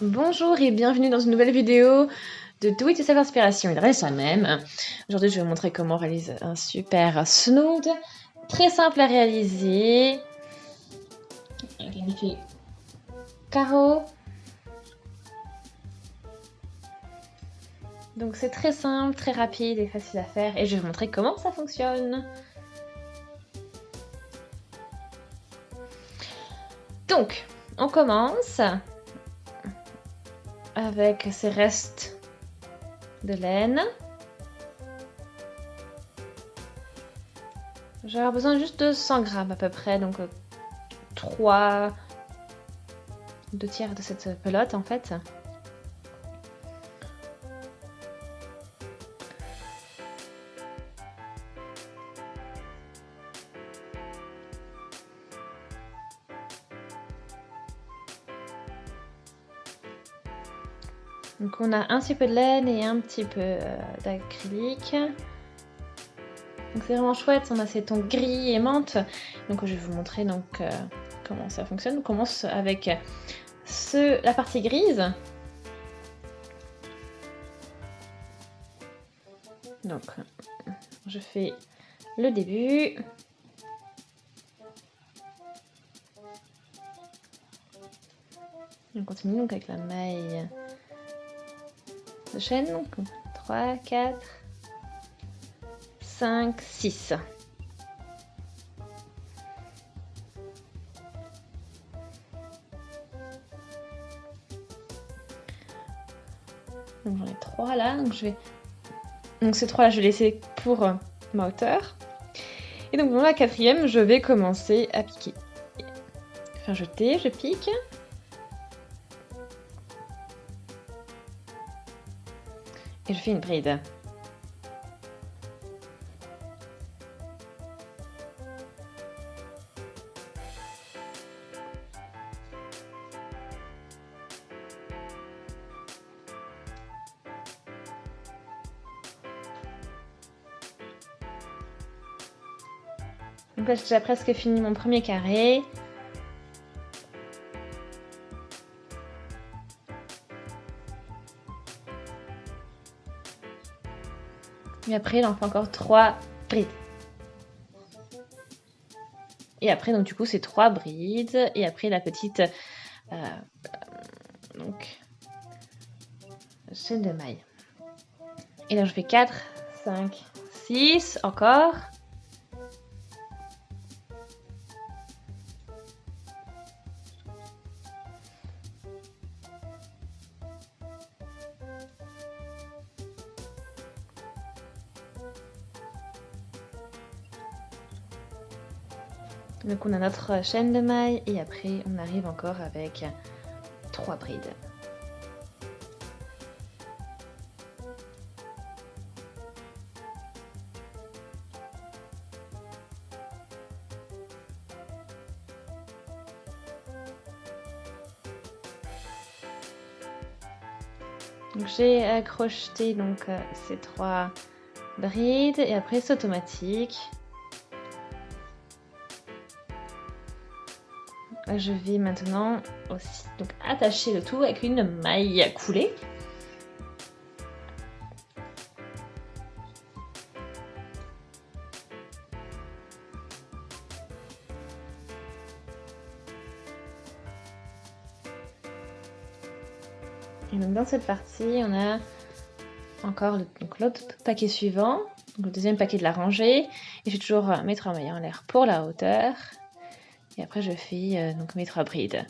Bonjour et bienvenue dans une nouvelle vidéo de Do It Yourself Inspiration. Il reste la même. Aujourd'hui, je vais vous montrer comment réaliser un super snood. Très simple à réaliser. Avec un effet carreau. Donc c'est très simple, très rapide et facile à faire. Et je vais vous montrer comment ça fonctionne. Donc, on commence avec ces restes de laine. Je vais avoir besoin juste de 100 grammes à peu près, donc 2 tiers de cette pelote en fait. Donc on a un petit peu de laine et un petit peu d'acrylique. Donc c'est vraiment chouette, on a ces tons gris et menthe. Donc je vais vous montrer donc, comment ça fonctionne. On commence avec la partie grise. Donc je fais le début. On continue donc avec la maille de chaîne. Donc 3, 4, 5, 6. Donc j'en ai 3 là. Donc ces 3 là, je vais laisser pour ma hauteur. Et donc dans la 4e, je vais commencer à piquer. Enfin jeter, je pique. Et je fais une bride. Donc là, j'ai déjà presque fini mon premier carré. Et après, il en fait encore 3 brides. Et après, donc du coup, c'est 3 brides. Et après, la petite donc chaîne de maille. Et là, je fais 4, 5, 6 encore. Donc on a notre chaîne de maille et après on arrive encore avec 3 brides. Donc j'ai crocheté donc ces 3 brides et après c'est automatique. Je vais maintenant aussi donc attacher le tout avec une maille coulée. Et donc dans cette partie, on a encore l'autre paquet suivant, donc le deuxième paquet de la rangée. Et je vais toujours mettre un maille en l'air pour la hauteur. Et après, je fais donc mes 3 brides.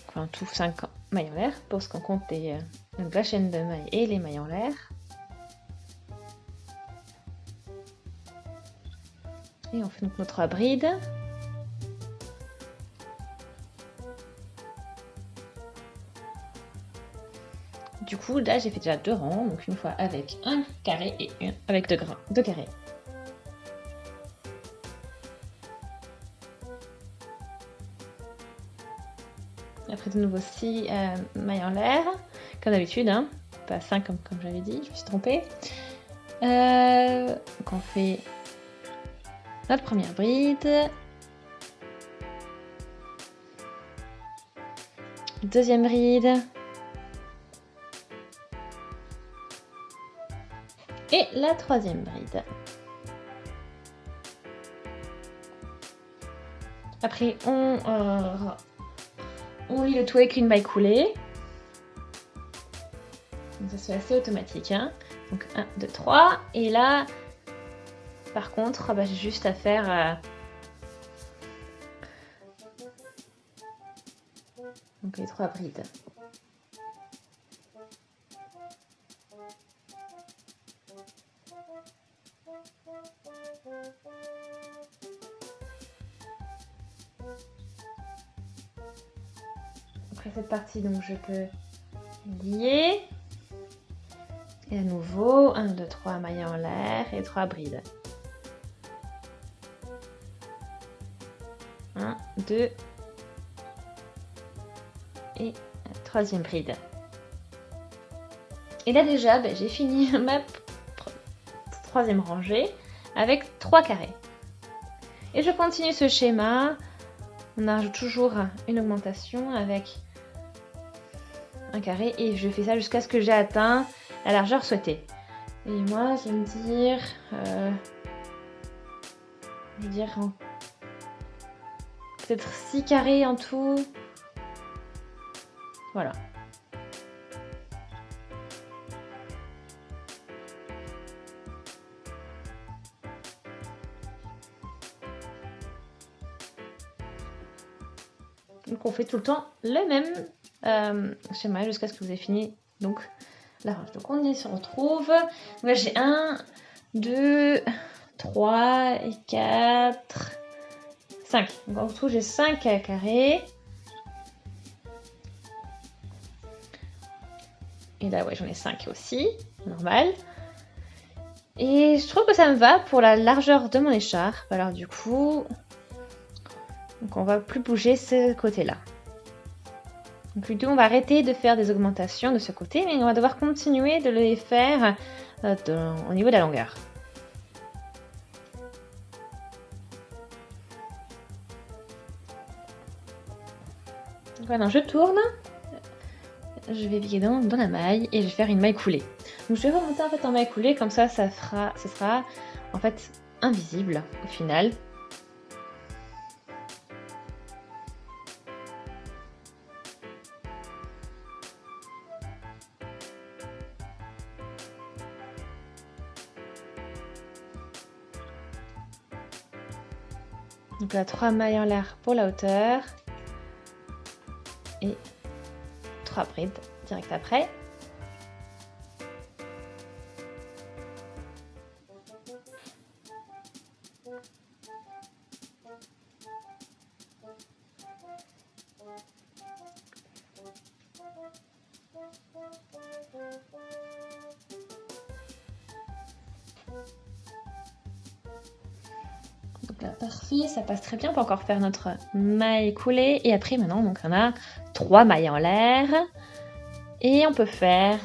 Enfin, tout 5 mailles en l'air pour ce qu'on compte donc la chaîne de mailles et les mailles en l'air. Et on fait donc nos 3 brides. Du coup, là, j'ai fait déjà 2 rangs, donc une fois avec un carré et une avec 2 carrés. Après de nouveau 6 mailles en l'air, comme d'habitude, hein, pas 5 comme j'avais dit, je me suis trompée. Donc on fait notre première bride, Deuxième bride. Et la troisième bride. Après, on lit le tout avec une maille coulée. Donc ça se fait assez automatique. Hein. Donc 1, 2, 3. Et là, par contre, j'ai juste à faire donc les 3 brides. Après cette partie, donc je peux lier. Et à nouveau, 1, 2, 3 mailles en l'air et 3 brides. 1, 2 et troisième bride. Et là déjà, j'ai fini ma troisième rangée avec 3 carrés. Et je continue ce schéma. On ajoute toujours une augmentation avec un carré et je fais ça jusqu'à ce que j'ai atteint la largeur souhaitée. Et moi, je vais me dire, peut-être 6 carrés en tout. Voilà. Donc on fait tout le temps le même schéma jusqu'à ce que vous ayez fini donc la range. Donc on y se retrouve. Donc là j'ai 1, 2, 3 et 4, 5. Donc en tout j'ai 5 carrés. Et là ouais j'en ai 5 aussi, normal. Et je trouve que ça me va pour la largeur de mon écharpe. Alors du coup, donc on va plus bouger ce côté-là. Donc plutôt on va arrêter de faire des augmentations de ce côté, mais on va devoir continuer de les faire au niveau de la longueur. Donc voilà, je tourne, je vais piquer dans la maille et je vais faire une maille coulée. Donc je vais remonter en fait en maille coulée, comme ça, ça sera en fait invisible au final. Donc là, 3 mailles en l'air pour la hauteur. Et 3 brides direct après. Donc là, parfait, ça passe très bien. On peut encore faire notre maille coulée. Et après, maintenant, donc on a 3 mailles en l'air. Et on peut faire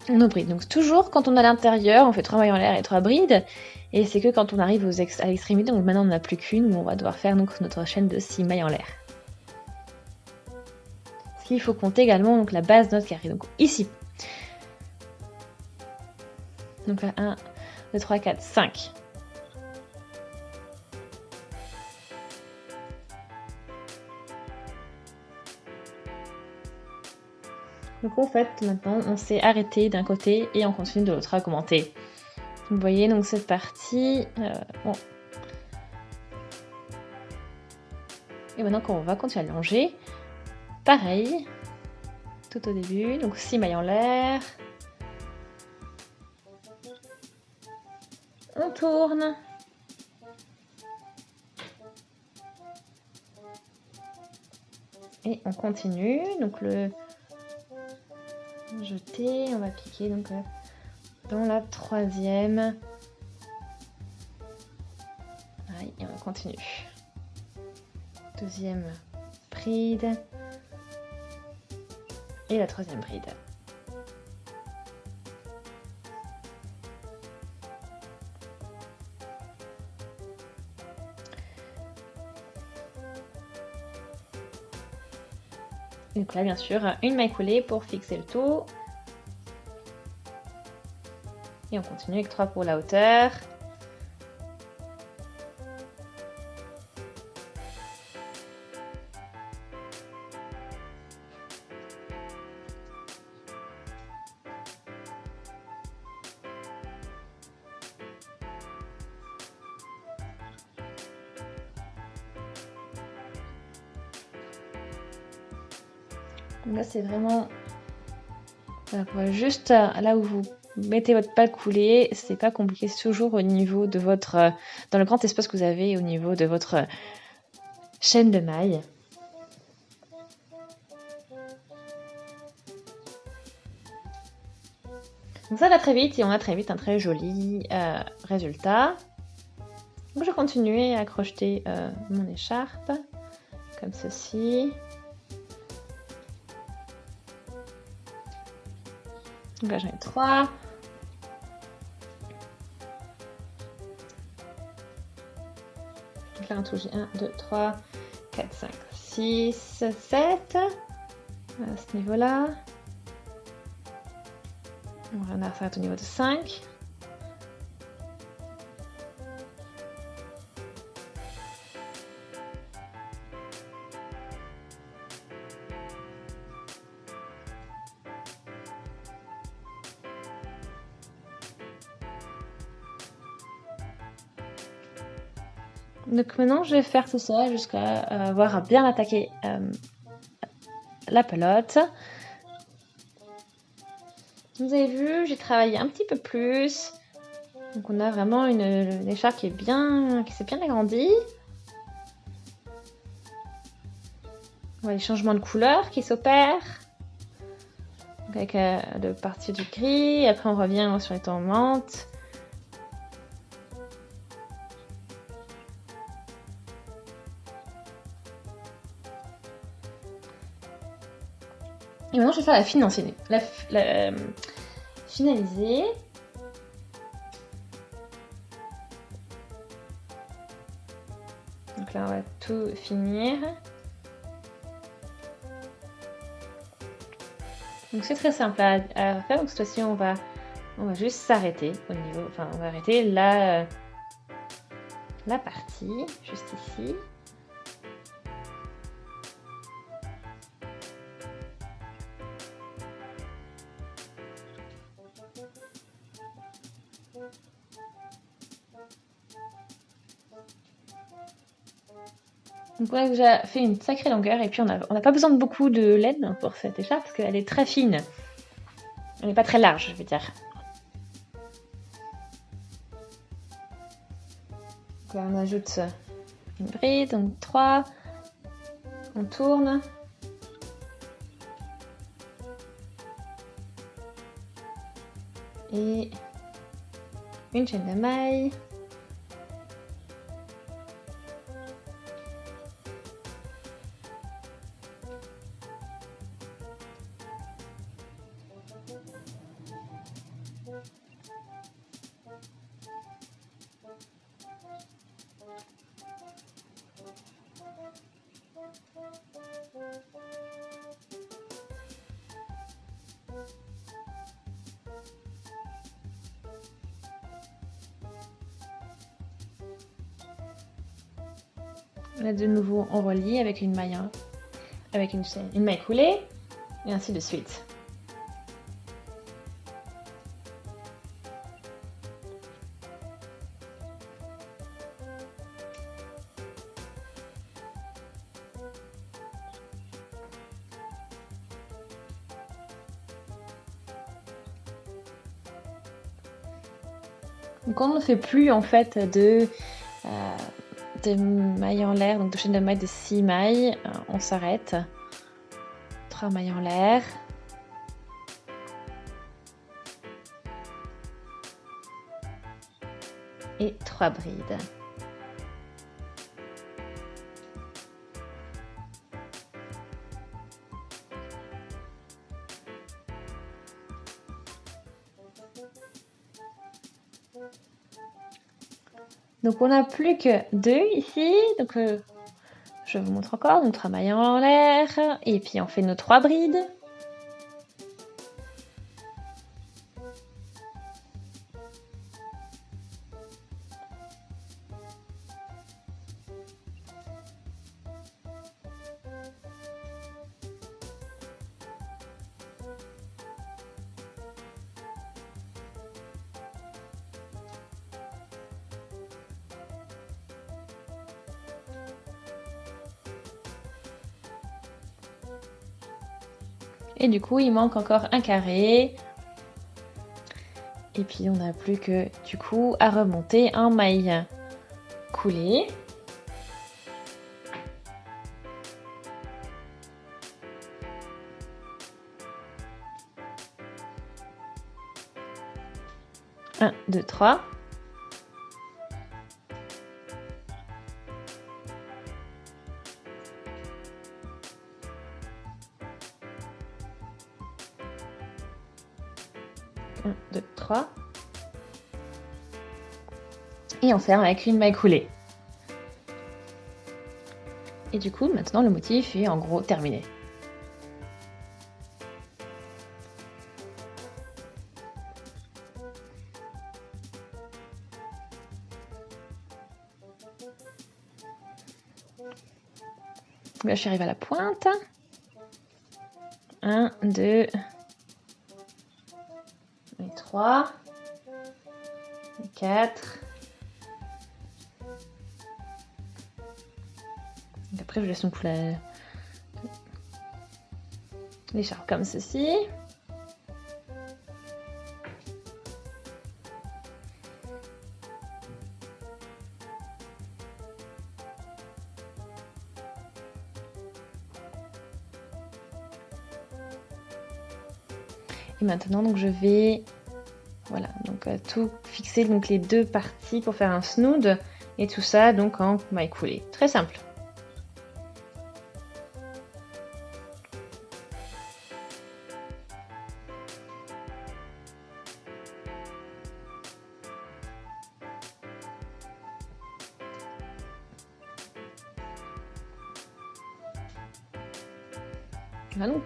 nos brides. Donc toujours, quand on est à l'intérieur, on fait 3 mailles en l'air et 3 brides. Et c'est que quand on arrive à l'extrémité, donc maintenant on n'en a plus qu'une, où on va devoir faire donc, notre chaîne de 6 mailles en l'air. Ce qu'il faut compter également donc, la base de notre carré. Donc ici. Donc là, 1, 2, 3, 4, 5. Donc en fait, maintenant, on s'est arrêté d'un côté et on continue de l'autre à augmenter. Vous voyez donc cette partie. Bon. Et maintenant, quand on va continuer à longer, pareil, tout au début, donc 6 mailles en l'air. On tourne. Et on continue. Donc le jeter, on va piquer donc dans la troisième. Et on continue. Deuxième bride. Et la troisième bride. Donc là, bien sûr, une maille coulée pour fixer le tout. Et on continue avec 3 pour la hauteur. Donc là, c'est vraiment voilà, juste là où vous mettez votre palle coulée, c'est pas compliqué, c'est toujours au niveau de votre dans le grand espace que vous avez au niveau de votre chaîne de mailles. Donc ça va très vite et on a très vite un très joli résultat. Donc je continue à crocheter mon écharpe comme ceci. Donc là j'en ai 3. Donc là on touche 1, 2, 3, 4, 5, 6, 7. À ce niveau-là. On va faire au niveau de 5. Donc maintenant, je vais faire tout ça jusqu'à avoir bien attaqué la pelote. Vous avez vu, j'ai travaillé un petit peu plus. Donc on a vraiment une écharpe qui s'est bien agrandie. On voit les changements de couleur qui s'opèrent. Avec de partir du gris, après on revient sur les tourmentes. Et maintenant, je vais faire la finaliser. Donc là, on va tout finir. Donc c'est très simple à faire. Donc cette fois-ci, on va juste s'arrêter au niveau. Enfin, on va arrêter la partie juste ici. Donc on a déjà fait une sacrée longueur et puis on n'a pas besoin de beaucoup de laine pour cette écharpe parce qu'elle est très fine. Elle n'est pas très large, je veux dire. Donc là on ajoute une bride, donc 3. On tourne. Et une chaîne de mailles. Là de nouveau on relie avec une maille, avec une maille coulée et ainsi de suite. Donc on ne fait plus en fait de mailles en l'air, donc de chaîne de mailles de 6 mailles, on s'arrête. 3 mailles en l'air. Et 3 brides. Donc on n'a plus que 2 ici, donc je vous montre encore, donc 3 mailles en l'air, et puis on fait nos 3 brides. Et du coup, il manque encore un carré. Et puis, on n'a plus que, du coup, à remonter en maille coulée. Un, deux, trois. Un, deux, trois. Et on ferme avec une maille coulée. Et du coup, maintenant, le motif est en gros terminé. Là, je suis arrivée à la pointe. 1, 2 et 3 et 4. Et après, je laisse donc l'écharpe comme ceci. Et maintenant, donc je vais donc tout fixer donc les deux parties pour faire un snood et tout ça donc en maille coulée. Très simple. Voilà, donc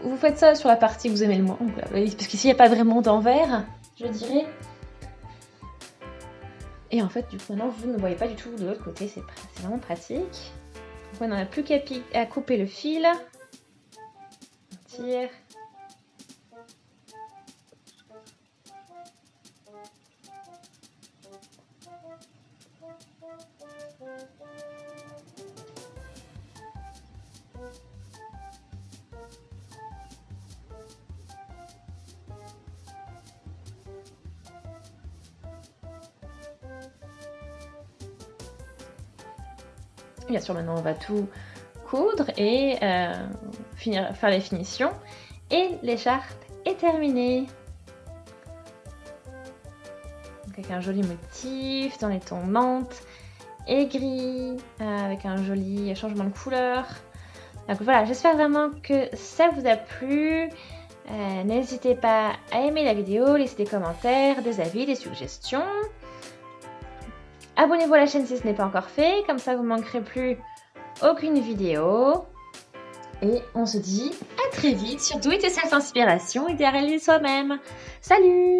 vous faites ça sur la partie que vous aimez le moins, parce qu'ici il n'y a pas vraiment d'envers, je dirais. Et en fait, du coup, maintenant vous ne voyez pas du tout de l'autre côté, c'est vraiment pratique. Donc on n'a plus qu'à couper le fil. On tire. Bien sûr, maintenant on va tout coudre et faire les finitions. Et l'écharpe est terminée. Donc avec un joli motif dans les tons menthe et gris, avec un joli changement de couleur. Donc voilà, j'espère vraiment que ça vous a plu. N'hésitez pas à aimer la vidéo, laisser des commentaires, des avis, des suggestions. Abonnez-vous à la chaîne si ce n'est pas encore fait, comme ça vous ne manquerez plus aucune vidéo. Et on se dit à très vite sur Do It Yourself Inspiration, idéaliser soi-même. Salut!